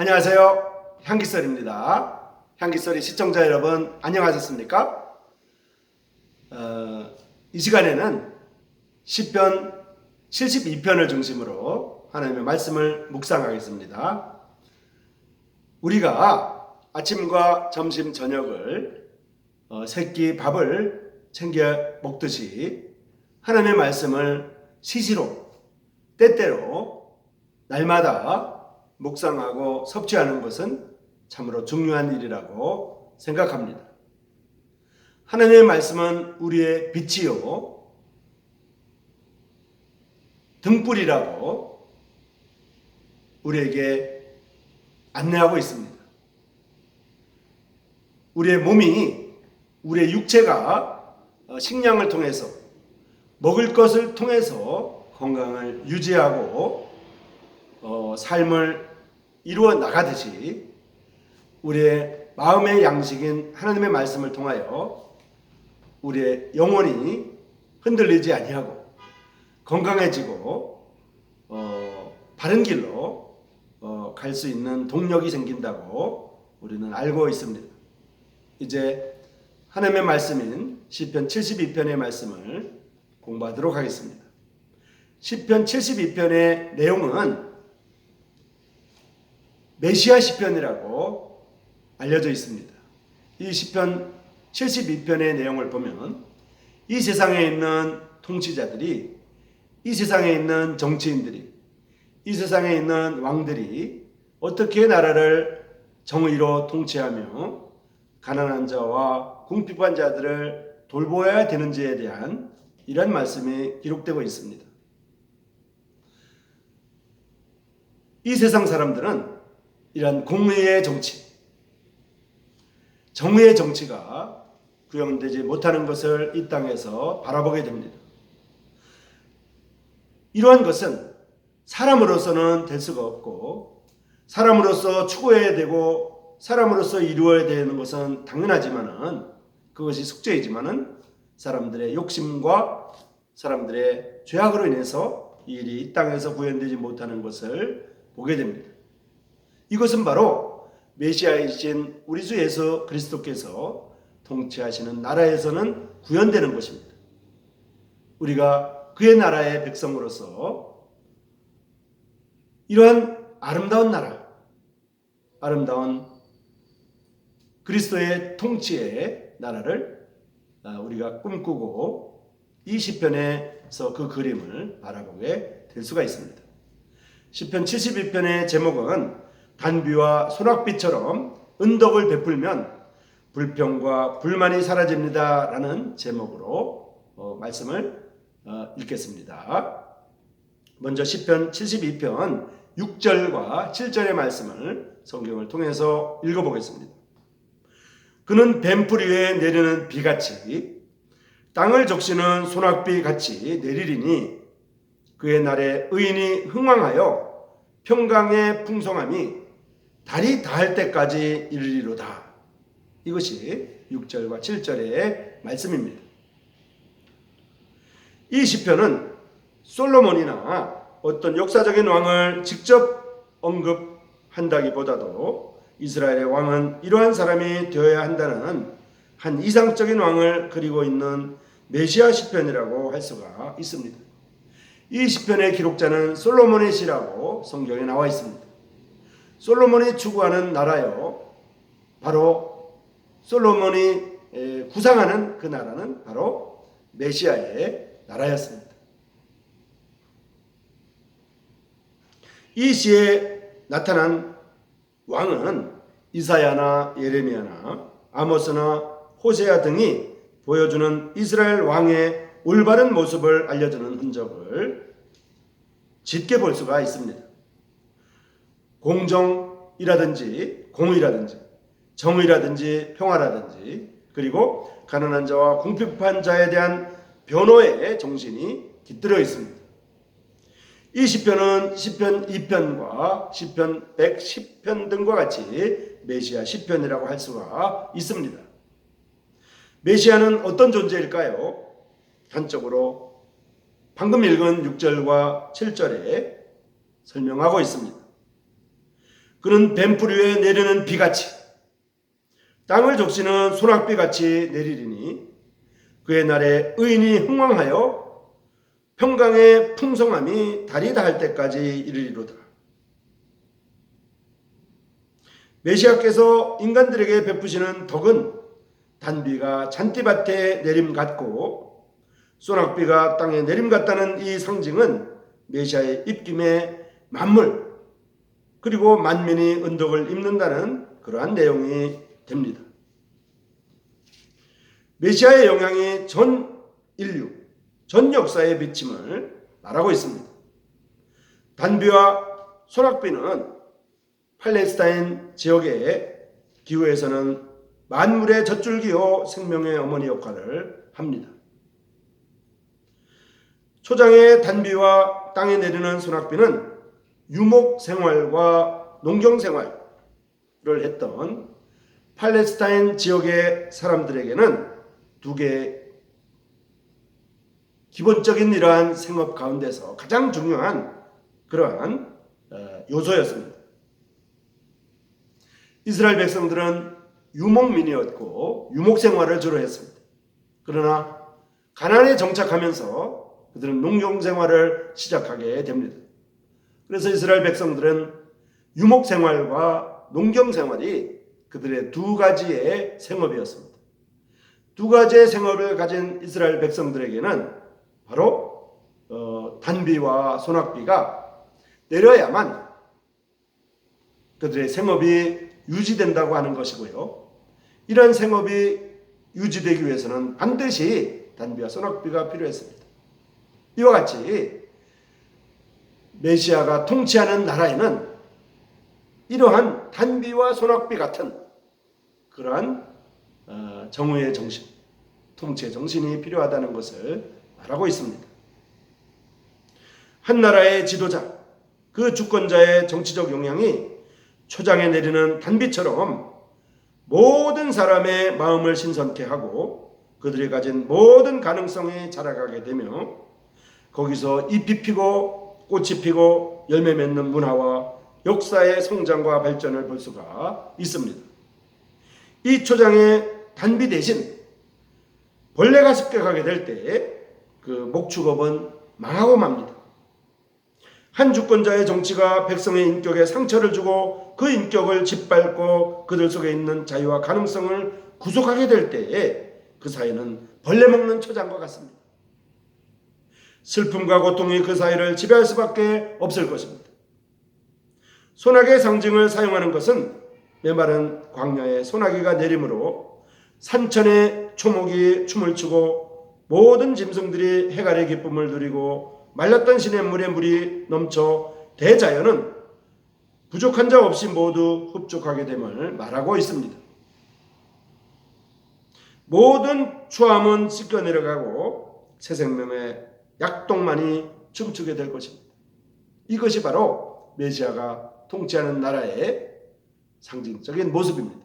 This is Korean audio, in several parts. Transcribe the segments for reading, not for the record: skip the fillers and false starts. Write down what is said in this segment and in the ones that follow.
안녕하세요. 향기설입니다. 향기설의 시청자 여러분 안녕하셨습니까? 이 시간에는 시편 72편을 중심으로 하나님의 말씀을 묵상하겠습니다. 우리가 아침과 점심 저녁을 세끼 밥을 챙겨 먹듯이 하나님의 말씀을 시시로 때때로 날마다 묵상하고 섭취하는 것은 참으로 중요한 일이라고 생각합니다. 하나님의 말씀은 우리의 빛이요 등불이라고 우리에게 안내하고 있습니다. 우리의 몸이, 우리의 육체가 식량을 통해서, 먹을 것을 통해서 건강을 유지하고 삶을 이루어 나가듯이 우리의 마음의 양식인 하나님의 말씀을 통하여 우리의 영혼이 흔들리지 아니하고 건강해지고 바른 길로 갈 수 있는 동력이 생긴다고 우리는 알고 있습니다. 이제 하나님의 말씀인 시편 72편의 말씀을 공부하도록 하겠습니다. 시편 72편의 내용은 메시아 시편이라고 알려져 있습니다. 이 시편 72편의 내용을 보면 이 세상에 있는 통치자들이, 이 세상에 있는 정치인들이, 이 세상에 있는 왕들이 어떻게 나라를 정의로 통치하며 가난한 자와 궁핍한 자들을 돌보아야 되는지에 대한 이런 말씀이 기록되고 있습니다. 이 세상 사람들은 이런 공의의 정치, 정의의 정치가 구현되지 못하는 것을 이 땅에서 바라보게 됩니다. 이러한 것은 사람으로서는 될 수가 없고 사람으로서 추구해야 되고 사람으로서 이루어야 되는 것은 당연하지만은 그것이 숙제이지만은 사람들의 욕심과 사람들의 죄악으로 인해서 이 일이 이 땅에서 구현되지 못하는 것을 보게 됩니다. 이것은 바로 메시아이신 우리 주 예수 그리스도께서 통치하시는 나라에서는 구현되는 것입니다. 우리가 그의 나라의 백성으로서 이러한 아름다운 나라, 아름다운 그리스도의 통치의 나라를 우리가 꿈꾸고 이 시편에서 그 그림을 바라보게 될 수가 있습니다. 시편 72편의 제목은 단비와 소낙비처럼 은덕을 베풀면 불평과 불만이 사라집니다 라는 제목으로 말씀을 읽겠습니다. 먼저 시편 72편 6절과 7절의 말씀을 성경을 통해서 읽어보겠습니다. 그는 뱀풀 위에 내리는 비같이 땅을 적시는 소낙비같이 내리리니 그의 날에 의인이 흥왕하여 평강의 풍성함이 달이 닿을 때까지 이르리로다. 이것이 6절과 7절의 말씀입니다. 이 시편은 솔로몬이나 어떤 역사적인 왕을 직접 언급한다기보다도 이스라엘의 왕은 이러한 사람이 되어야 한다는 한 이상적인 왕을 그리고 있는 메시아 시편이라고 할 수가 있습니다. 이 시편의 기록자는 솔로몬의 시라고 성경에 나와 있습니다. 솔로몬이 추구하는 나라요, 바로 솔로몬이 구상하는 그 나라는 바로 메시아의 나라였습니다. 이 시에 나타난 왕은 이사야나 예레미야나 아모스나 호세아 등이 보여주는 이스라엘 왕의 올바른 모습을 알려주는 흔적을 짙게 볼 수가 있습니다. 공정이라든지 공의라든지 정의라든지 평화라든지 그리고 가난한 자와 궁핍한 자에 대한 변호의 정신이 깃들어 있습니다. 이 시편은 시편 2편과 시편 110편 등과 같이 메시아 시편이라고 할 수가 있습니다. 메시아는 어떤 존재일까요? 단적으로 방금 읽은 6절과 7절에 설명하고 있습니다. 그는 뱀풀 위에 내리는 비같이 땅을 적시는 소낙비같이 내리리니 그의 날에 의인이 흥왕하여 평강의 풍성함이 달이 닿을 때까지 이르리로다. 메시아께서 인간들에게 베푸시는 덕은 단비가 잔디밭에 내림 같고 소낙비가 땅에 내림 같다는 이 상징은 메시아의 입김에 만물 그리고 만민이 은덕을 입는다는 그러한 내용이 됩니다. 메시아의 영향이 전 인류, 전 역사에 미침을 말하고 있습니다. 단비와 소낙비는 팔레스타인 지역의 기후에서는 만물의 젖줄기요 생명의 어머니 역할을 합니다. 초장의 단비와 땅에 내리는 소낙비는 유목 생활과 농경 생활을 했던 팔레스타인 지역의 사람들에게는 두 개의 기본적인 이러한 생업 가운데서 가장 중요한 그러한 요소였습니다. 이스라엘 백성들은 유목민이었고 유목 생활을 주로 했습니다. 그러나 가나안에 정착하면서 그들은 농경 생활을 시작하게 됩니다. 그래서 이스라엘 백성들은 유목 생활과 농경 생활이 그들의 두 가지의 생업이었습니다. 두 가지의 생업을 가진 이스라엘 백성들에게는 바로 단비와 소낙비가 내려야만 그들의 생업이 유지된다고 하는 것이고요. 이러한 생업이 유지되기 위해서는 반드시 단비와 소낙비가 필요했습니다. 이와 같이 메시아가 통치하는 나라에는 이러한 단비와 소낙비 같은 그러한 정의의 정신, 통치의 정신이 필요하다는 것을 말하고 있습니다. 한 나라의 지도자, 그 주권자의 정치적 영향이 초장에 내리는 단비처럼 모든 사람의 마음을 신선케 하고 그들이 가진 모든 가능성이 자라가게 되며 거기서 잎이 피고 꽃이 피고 열매 맺는 문화와 역사의 성장과 발전을 볼 수가 있습니다. 이 초장의 단비 대신 벌레가 습격하게 될 때 그 목축업은 망하고 맙니다. 한 주권자의 정치가 백성의 인격에 상처를 주고 그 인격을 짓밟고 그들 속에 있는 자유와 가능성을 구속하게 될 때에 그 사회는 벌레 먹는 초장과 같습니다. 슬픔과 고통이 그 사회를 지배할 수밖에 없을 것입니다. 소나기의 상징을 사용하는 것은 메마른 광야에 소나기가 내림으로 산천의 초목이 춤을 추고 모든 짐승들이 해갈의 기쁨을 누리고 말랐던 시냇물에 물이 넘쳐 대자연은 부족한 자 없이 모두 흡족하게 됨을 말하고 있습니다. 모든 추함은 씻겨 내려가고 새 생명의 약동만이 춤추게 될 것입니다. 이것이 바로 메시아가 통치하는 나라의 상징적인 모습입니다.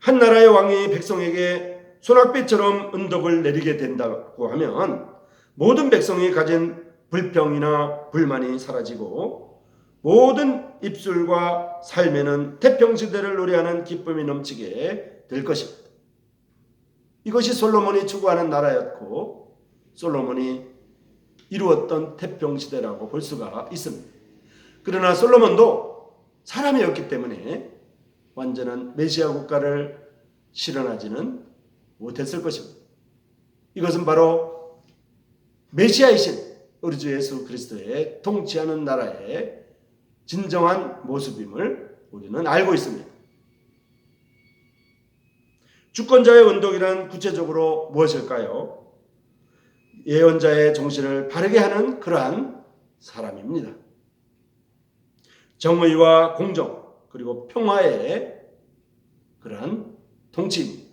한 나라의 왕이 백성에게 소낙비처럼 은덕을 내리게 된다고 하면 모든 백성이 가진 불평이나 불만이 사라지고 모든 입술과 삶에는 태평시대를 노래하는 기쁨이 넘치게 될 것입니다. 이것이 솔로몬이 추구하는 나라였고 솔로몬이 이루었던 태평시대라고 볼 수가 있습니다. 그러나 솔로몬도 사람이었기 때문에 완전한 메시아 국가를 실현하지는 못했을 것입니다. 이것은 바로 메시아이신 우리 주 예수 그리스도의 통치하는 나라의 진정한 모습임을 우리는 알고 있습니다. 주권자의 은덕이란 구체적으로 무엇일까요? 예언자의 정신을 바르게 하는 그러한 사람입니다. 정의와 공정 그리고 평화의 그러한 통치입니다.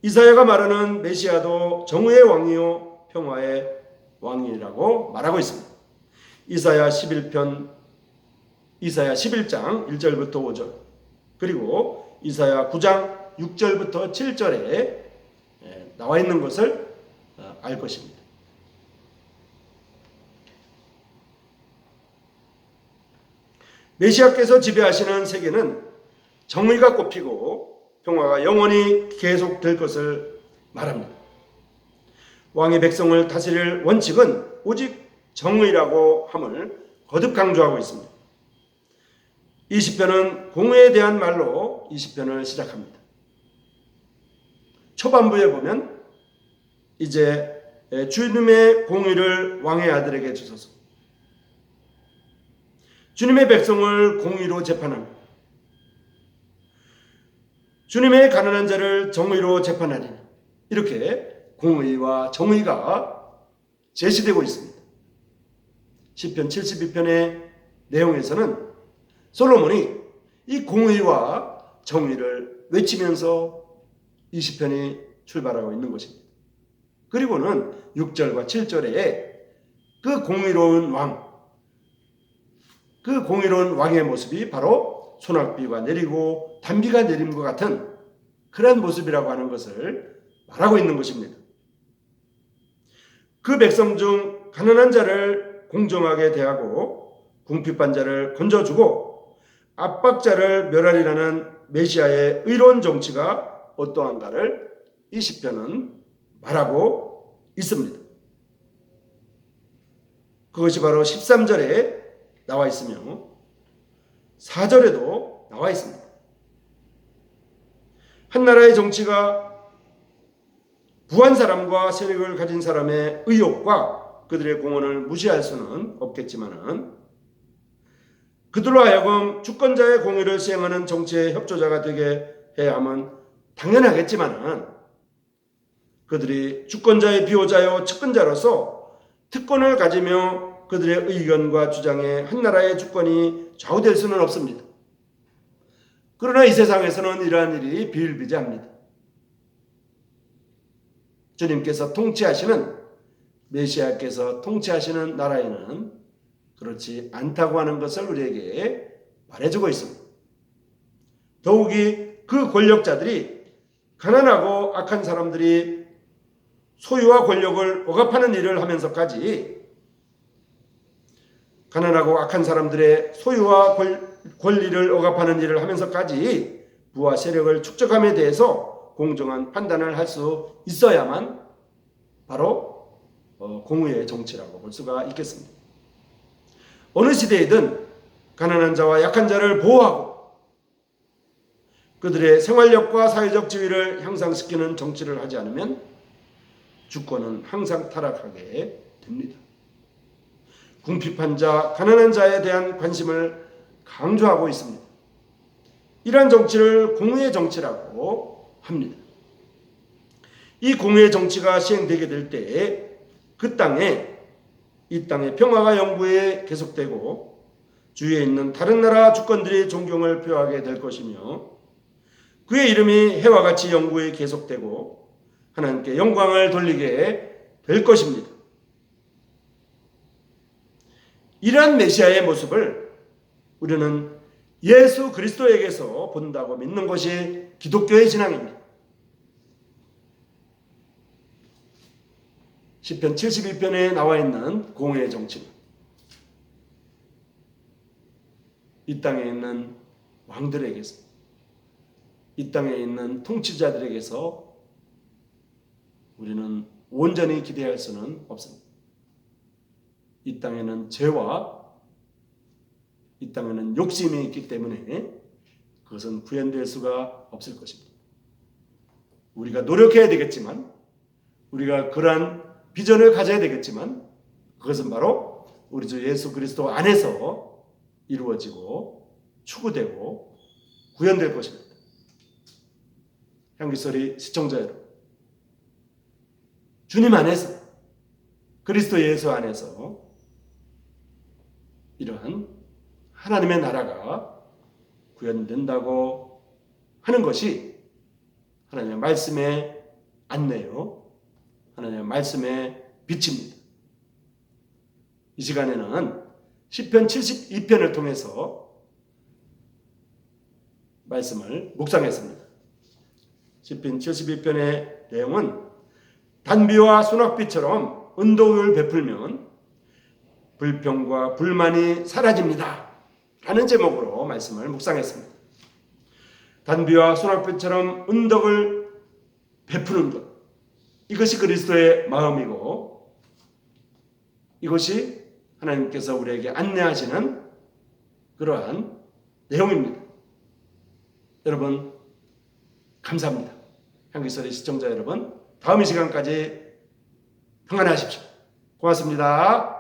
이사야가 말하는 메시아도 정의의 왕이요 평화의 왕이라고 말하고 있습니다. 이사야 11장 1절부터 5절 그리고 이사야 9장 6절부터 7절에 나와 있는 것을 알 것입니다. 메시아께서 지배하시는 세계는 정의가 꽃피고 평화가 영원히 계속될 것을 말합니다. 왕이 백성을 다스릴 원칙은 오직 정의라고 함을 거듭 강조하고 있습니다. 이 시편은 공의에 대한 말로 이 시편을 시작합니다. 초반부에 보면 이제 주님의 공의를 왕의 아들에게 주소서, 주님의 백성을 공의로 재판합니다. 주님의 가난한 자를 정의로 재판하리니, 이렇게 공의와 정의가 제시되고 있습니다. 시편 72편의 내용에서는 솔로몬이 이 공의와 정의를 외치면서 이 시편이 출발하고 있는 것입니다. 그리고는 6절과 7절에 그 공의로운 왕의 모습이 바로 소낙비가 내리고 단비가 내림과 같은 그런 모습이라고 하는 것을 말하고 있는 것입니다. 그 백성 중 가난한 자를 공정하게 대하고 궁핍한 자를 건져주고 압박자를 멸하리라는 메시아의 의로운 정치가 어떠한가를 이 시편은 말하고 있습니다. 그것이 바로 13절에 나와 있으며 4절에도 나와 있습니다. 한 나라의 정치가 부한 사람과 세력을 가진 사람의 의욕과 그들의 공헌을 무시할 수는 없겠지만 그들로 하여금 주권자의 공의를 시행하는 정치의 협조자가 되게 해야 함은 당연하겠지만 그들이 주권자의 비호자요 측근자로서 특권을 가지며 그들의 의견과 주장에 한 나라의 주권이 좌우될 수는 없습니다. 그러나 이 세상에서는 이러한 일이 비일비재합니다. 주님께서 통치하시는, 메시아께서 통치하시는 나라에는 그렇지 않다고 하는 것을 우리에게 말해주고 있습니다. 더욱이 그 권력자들이, 가난하고 악한 사람들이 소유와 권력을 억압하는 일을 하면서까지, 가난하고 악한 사람들의 소유와 권리를 억압하는 일을 하면서까지 부와 세력을 축적함에 대해서 공정한 판단을 할 수 있어야만 바로 공의의 정치라고 볼 수가 있겠습니다. 어느 시대이든 가난한 자와 약한 자를 보호하고 그들의 생활력과 사회적 지위를 향상시키는 정치를 하지 않으면 주권은 항상 타락하게 됩니다. 궁핍한 자, 가난한 자에 대한 관심을 강조하고 있습니다. 이러한 정치를 공의의 정치라고 합니다. 이 공의의 정치가 시행되게 될 때 그 이 땅의 평화가 영구히 계속되고 주위에 있는 다른 나라 주권들이 존경을 표하게 될 것이며 그의 이름이 해와 같이 영구히 계속되고 하나님께 영광을 돌리게 될 것입니다. 이러한 메시아의 모습을 우리는 예수 그리스도에게서 본다고 믿는 것이 기독교의 신앙입니다. 시편 72편에 나와 있는 공의의 정치는 이 땅에 있는 왕들에게서, 이 땅에 있는 통치자들에게서 우리는 온전히 기대할 수는 없습니다. 이 땅에는 죄와 이 땅에는 욕심이 있기 때문에 그것은 구현될 수가 없을 것입니다. 우리가 노력해야 되겠지만, 우리가 그러한 비전을 가져야 되겠지만 그것은 바로 우리 주 예수 그리스도 안에서 이루어지고 추구되고 구현될 것입니다. 향기소리 시청자 여러분, 주님 안에서, 그리스도 예수 안에서 이러한 하나님의 나라가 구현된다고 하는 것이 하나님의 말씀의 안내요, 하나님의 말씀의 빛입니다. 이 시간에는 시편 72편을 통해서 말씀을 묵상했습니다. 시편 72편의 내용은 단비와 소낙비처럼 은도를 베풀면 불평과 불만이 사라집니다 하는 제목으로 말씀을 묵상했습니다. 단비와 소낙비처럼 은덕을 베푸는 것, 이것이 그리스도의 마음이고 이것이 하나님께서 우리에게 안내하시는 그러한 내용입니다. 여러분 감사합니다. 향기소리 시청자 여러분, 다음 이 시간까지 평안하십시오. 고맙습니다.